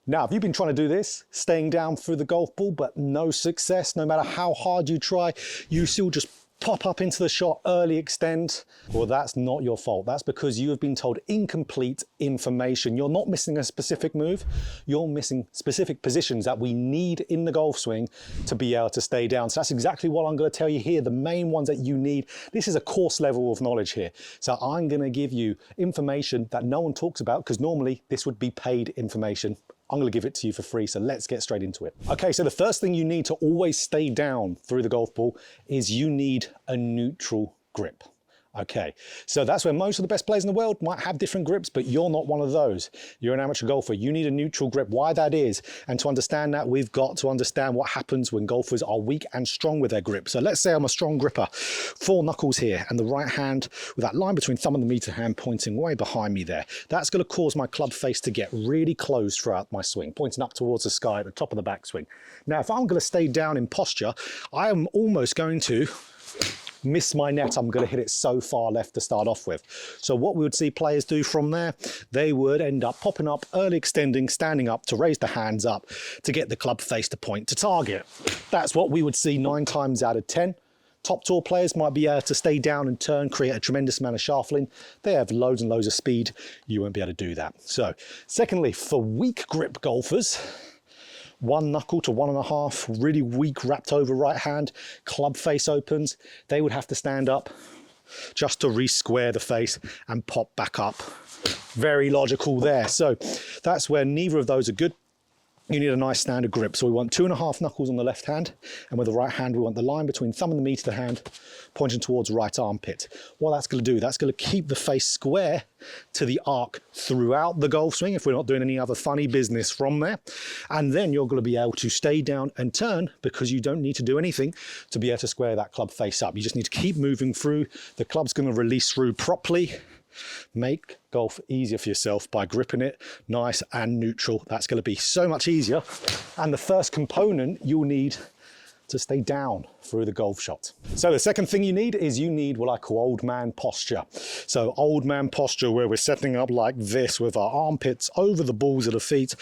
Now, if you've been trying to do this, staying down through the golf ball, but no success, no matter how hard you try, you still just pop up into the shot, early extend, well, that's not your fault. That's because you have been told incomplete information. You're not missing a specific move. You're missing specific positions that we need in the golf swing to be able to stay down. So that's exactly what I'm going to tell you here. The main ones that you need. This is a course level of knowledge here. So I'm going to give you information that no one talks about, because normally this would be paid information. I'm going to give it to you for free, so let's get straight into it. Okay, so the first thing you need to always stay down through the golf ball is you need a neutral grip. Okay, so that's where most of the best players in the world might have different grips, but you're not one of those. You're an amateur golfer. You need a neutral grip. Why that is, and to understand that, we've got to understand what happens when golfers are weak and strong with their grip. So let's say I'm a strong gripper, 4 knuckles here, and the right hand with that line between thumb and the meter hand pointing way behind me there. That's going to cause my club face to get really closed throughout my swing, pointing up towards the sky at the top of the backswing. Now, if I'm going to stay down in posture, I am almost going to miss my net. I'm going to hit it so far left to start off with. So what we would see players do from there, they would end up popping up, early extending, standing up to raise the hands up to get the club face to point to target. That's what we would see 9 times out of 10. Top tour players might be able to stay down and turn, create a tremendous amount of shuffling. They have loads and loads of speed. You won't be able to do that. So secondly, for weak grip golfers, 1 knuckle to 1.5, really weak wrapped over right hand, club face opens, they would have to stand up just to re-square the face and pop back up. Very logical there. So that's where neither of those are good. You need a nice standard grip. So we want 2.5 knuckles on the left hand, and with the right hand we want the line between thumb and the meter hand pointing towards right armpit. What that's going to do, that's going to keep the face square to the arc throughout the golf swing, if we're not doing any other funny business from there. And then you're going to be able to stay down and turn, because you don't need to do anything to be able to square that club face up. You just need to keep moving through. The club's going to release through properly. Make golf easier for yourself by gripping it nice and neutral. That's going to be so much easier. And the first component you'll need to stay down through the golf shot. So the second thing you need is you need what I call old man posture. So old man posture, where we're setting up like this with our armpits over the balls of the feet,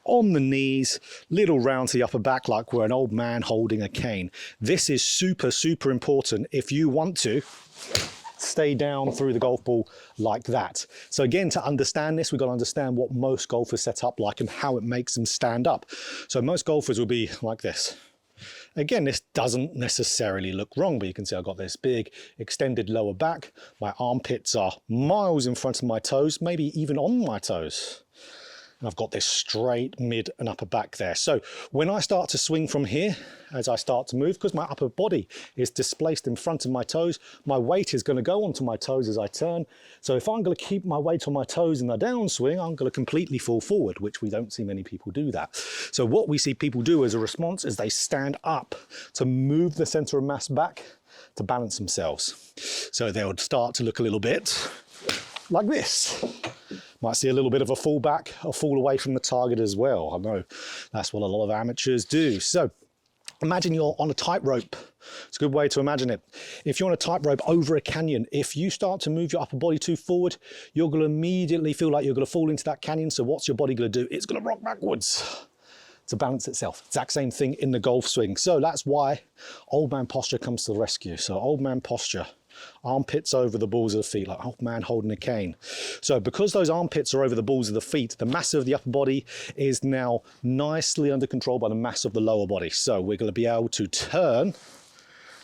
on the knees, little round to the upper back like we're an old man holding a cane. This is super, super important if you want to stay down through the golf ball like that. So again, to understand this, we've got to understand what most golfers set up like and how it makes them stand up. So most golfers will be like this. Again, this doesn't necessarily look wrong, but you can see I've got this big extended lower back. My armpits are miles in front of my toes, maybe even on my toes. And I've got this straight mid and upper back there. So when I start to swing from here, as I start to move, because my upper body is displaced in front of my toes, my weight is going to go onto my toes as I turn. So if I'm going to keep my weight on my toes in the downswing, I'm going to completely fall forward, which we don't see many people do that. So what we see people do as a response is they stand up to move the center of mass back to balance themselves. So they would start to look a little bit like this. Might see a little bit of a fall back, a fall away from the target as well. I know that's what a lot of amateurs do. So imagine you're on a tightrope. It's a good way to imagine it. If you're on a tightrope over a canyon, if you start to move your upper body too forward, you're going to immediately feel like you're going to fall into that canyon. So what's your body going to do? It's going to rock backwards to balance itself. Exact same thing in the golf swing. So that's why old man posture comes to the rescue. So old man posture, armpits over the balls of the feet, like old man holding a cane. So because those armpits are over the balls of the feet, the mass of the upper body is now nicely under control by the mass of the lower body. So we're going to be able to turn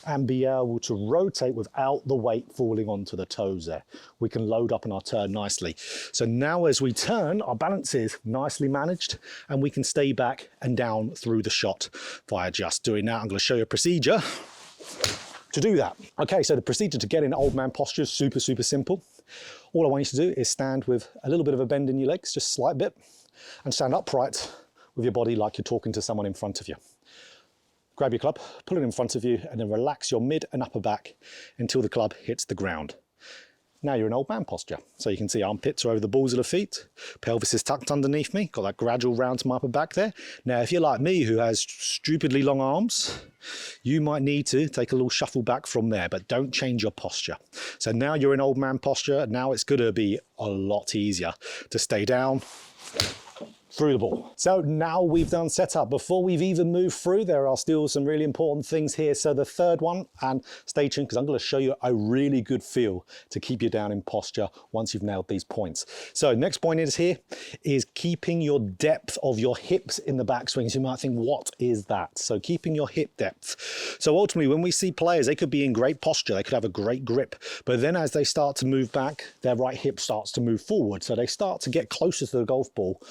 and be able to rotate without the weight falling onto the toes there. We can load up in our turn nicely. So now as we turn, our balance is nicely managed and we can stay back and down through the shot via just doing that. I'm going to show you a procedure to do that. Okay, so the procedure to get in old man posture is super, super simple. All I want you to do is stand with a little bit of a bend in your legs, just a slight bit, and stand upright with your body like you're talking to someone in front of you. Grab your club, pull it in front of you, and then relax your mid and upper back until the club hits the ground. Now you're in old man posture. So you can see armpits are over the balls of the feet, pelvis is tucked underneath me, got that gradual round to my upper back there. Now, if you're like me who has stupidly long arms, you might need to take a little shuffle back from there, but don't change your posture. So now you're in old man posture. Now it's going to be a lot easier to stay down through the ball. So now we've done setup. Before we've even moved through, there are still some really important things here. So the third one, and stay tuned because I'm going to show you a really good feel to keep you down in posture once you've nailed these points. So next point is here is keeping your depth of your hips in the backswing. So you might think, what is that? So keeping your hip depth. So ultimately, when we see players, they could be in great posture, they could have a great grip, but then as they start to move back, their right hip starts to move forward. So they start to get closer to the golf ball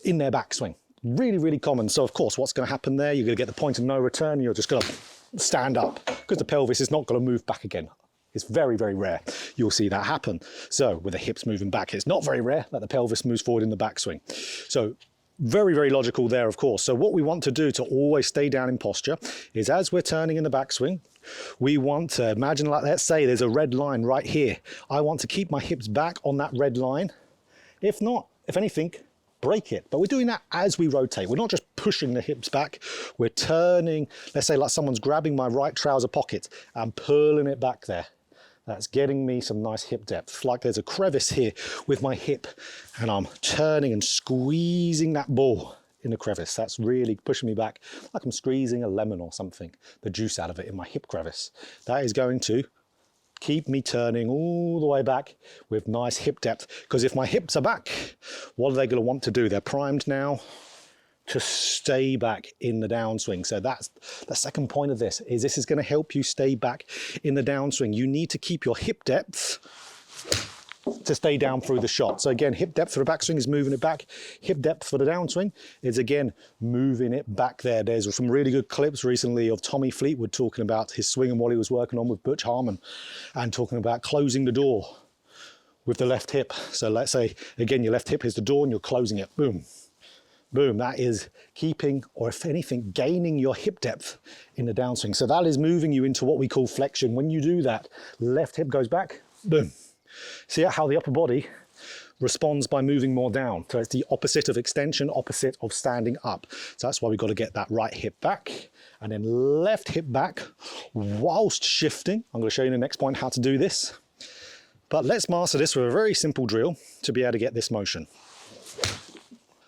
in their backswing. Really, really common. So of course, what's going to happen there? You're going to get the point of no return. You're just going to stand up because the pelvis is not going to move back again. It's very, very rare you'll see that happen. So with the hips moving back, it's not very rare that the pelvis moves forward in the backswing. So very, very logical there, of course. So what we want to do to always stay down in posture is as we're turning in the backswing, we want to imagine, like, let's say there's a red line right here. I want to keep my hips back on that red line. If not, if anything, break it. But we're doing that as we rotate. We're not just pushing the hips back. We're turning, let's say like someone's grabbing my right trouser pocket and pulling it back there. That's getting me some nice hip depth. Like there's a crevice here with my hip and I'm turning and squeezing that ball in the crevice. That's really pushing me back like I'm squeezing a lemon or something, the juice out of it in my hip crevice. That is going to keep me turning all the way back with nice hip depth. Because if my hips are back, what are they going to want to do? They're primed now to stay back in the downswing. So that's the second point of this, is this is going to help you stay back in the downswing. You need to keep your hip depth to stay down through the shot. So again, hip depth for the backswing is moving it back. Hip depth for the downswing is again moving it back there. There's some really good clips recently of Tommy Fleetwood talking about his swing and what he was working on with Butch Harmon and talking about closing the door with the left hip. So let's say, again, your left hip is the door and you're closing it. Boom. Boom. That is keeping, or if anything, gaining your hip depth in the downswing. So that is moving you into what we call flexion. When you do that, left hip goes back. Boom. See how the upper body responds by moving more down. So it's the opposite of extension, opposite of standing up. So that's why we've got to get that right hip back and then left hip back whilst shifting. I'm going to show you in the next point how to do this. But let's master this with a very simple drill to be able to get this motion.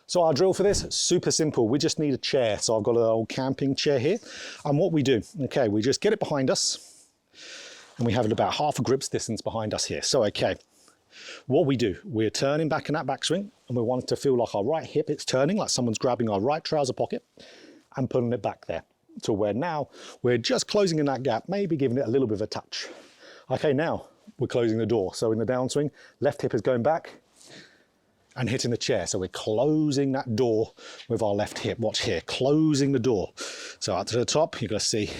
So our drill for this, super simple. We just need a chair. So I've got an old camping chair here. And what we do, okay, we just get it behind us. And we have it about half a grip's distance behind us here. So, okay, what we do, we're turning back in that backswing and we want it to feel like our right hip, it's turning, like someone's grabbing our right trouser pocket and pulling it back there to where now we're just closing in that gap, maybe giving it a little bit of a touch. Okay, now we're closing the door. So in the downswing, left hip is going back and hitting the chair. So we're closing that door with our left hip. Watch here, closing the door. So up to the top, you're gonna see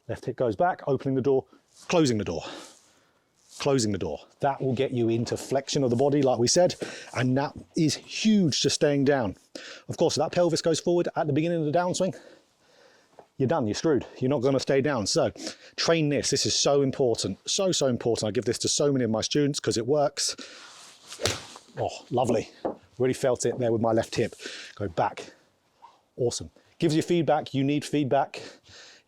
left hip goes back, opening the door, closing the door, closing the door. That will get you into flexion of the body, like we said, and that is huge to staying down. Of course, if that pelvis goes forward at the beginning of the downswing, you're done, you're screwed. You're not going to stay down. So train this. This is so important, so important. I give this to so many of my students because it works. Oh, lovely. Really felt it there with my left hip. Go back. Awesome. Gives you feedback. You need feedback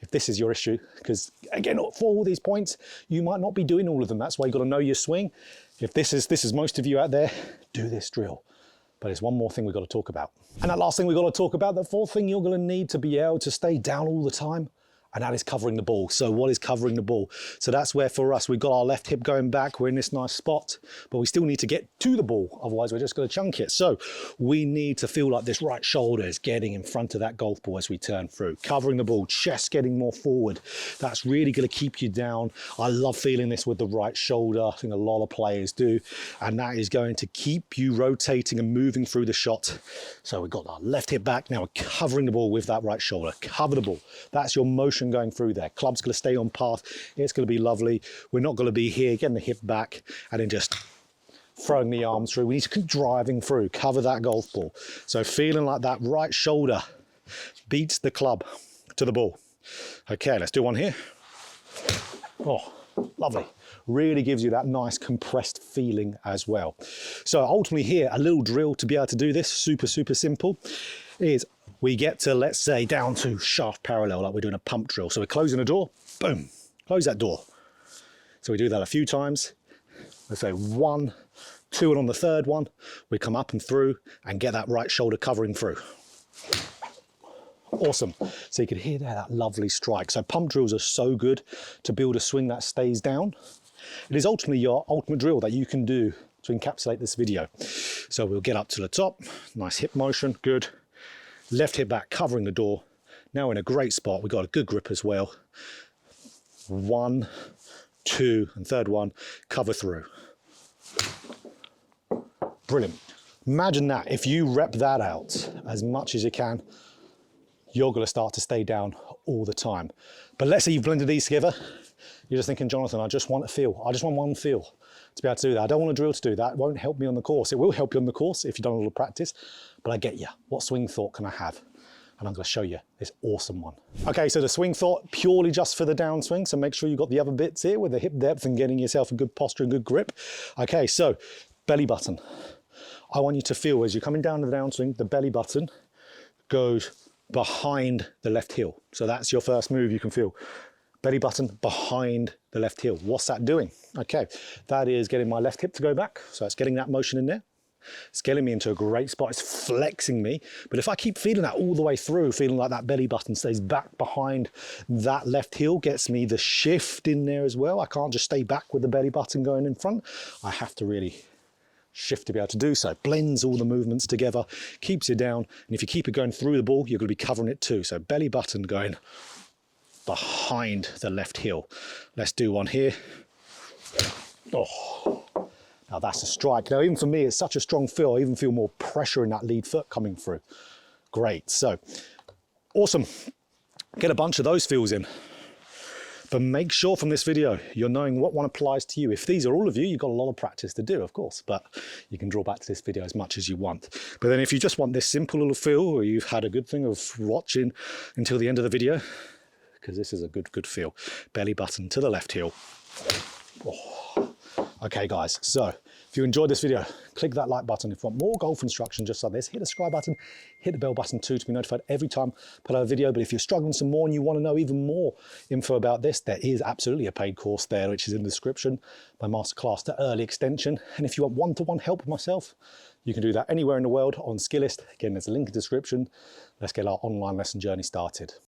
if this is your issue, because again, for all these points, you might not be doing all of them. That's why you've got to know your swing. If this is most of you out there, do this drill. But there's one more thing we've got to talk about. And that last thing we've got to talk about, the fourth thing you're going to need to be able to stay down all the time, and that is covering the ball. So what is covering the ball? So that's where for us, we've got our left hip going back. We're in this nice spot, but we still need to get to the ball. Otherwise we're just going to chunk it. So we need to feel like this right shoulder is getting in front of that golf ball as we turn through. Covering the ball, chest getting more forward. That's really going to keep you down. I love feeling this with the right shoulder. I think a lot of players do. And that is going to keep you rotating and moving through the shot. So we've got our left hip back. Now we're covering the ball with that right shoulder. Cover the ball. That's your motion going through there. Club's going to stay on path. It's going to be lovely. We're not going to be here getting the hip back and then just throwing the arms through. We need to keep driving through, cover that golf ball. So feeling like that right shoulder beats the club to the ball. Okay, let's do one here. Oh, lovely. Really gives you that nice compressed feeling as well. So ultimately here, a little drill to be able to do this, super simple, is we get to, let's say, down to shaft parallel, like we're doing a pump drill. So we're closing the door, boom, close that door. So we do that a few times. Let's say 1, 2 and on the third one, we come up and through and get that right shoulder covering through. Awesome. So you can hear there that lovely strike. So pump drills are so good to build a swing that stays down. It is ultimately your ultimate drill that you can do to encapsulate this video. So we'll get up to the top, nice hip motion, good. Left hip back covering the door. Now in a great spot, we've got a good grip as well. 1, 2, and third one, cover through. Brilliant. Imagine that, if you rep that out as much as you can, you're going to start to stay down all the time. But let's say you've blended these together. You're just thinking, Jonathan, I just want a feel. I just want one feel to be able to do that. I don't want a drill to do that. It won't help me on the course. It will help you on the course if you've done a little practice, but I get you. What swing thought can I have? And I'm going to show you this awesome one. Okay, so the swing thought purely just for the downswing. So make sure you've got the other bits here with the hip depth and getting yourself a good posture and good grip. Okay, so belly button. I want you to feel as you're coming down to the downswing, the belly button goes behind the left heel. So that's your first move you can feel. Belly button behind the left heel. What's that doing? Okay, that is getting my left hip to go back. So it's getting that motion in there. It's getting me into a great spot. It's flexing me. But if I keep feeling that all the way through, feeling like that belly button stays back behind that left heel, gets me the shift in there as well. I can't just stay back with the belly button going in front. I have to really shift to be able to do so. Blends all the movements together, keeps you down, and if you keep it going through the ball, you're going to be covering it too. So belly button going behind the left heel. Let's do one here. Oh, now that's a strike. Now even for me, it's such a strong feel. I even feel more pressure in that lead foot coming through. Great, so awesome. Get a bunch of those feels in. But make sure from this video, you're knowing what one applies to you. If these are all of you, you've got a lot of practice to do, of course, but you can draw back to this video as much as you want. But then if you just want this simple little feel, or you've had a good thing of watching until the end of the video, because this is a good feel. Belly button to the left heel. Oh. Okay guys, so if you enjoyed this video, click that like button. If you want more golf instruction just like this, hit the subscribe button, hit the bell button too to be notified every time I put out a video. But if you're struggling some more and you want to know even more info about this, there is absolutely a paid course there, which is in the description, my masterclass to early extension. And if you want one-to-one help with myself, you can do that anywhere in the world on Skillist. Again, there's a link in the description. Let's get our online lesson journey started.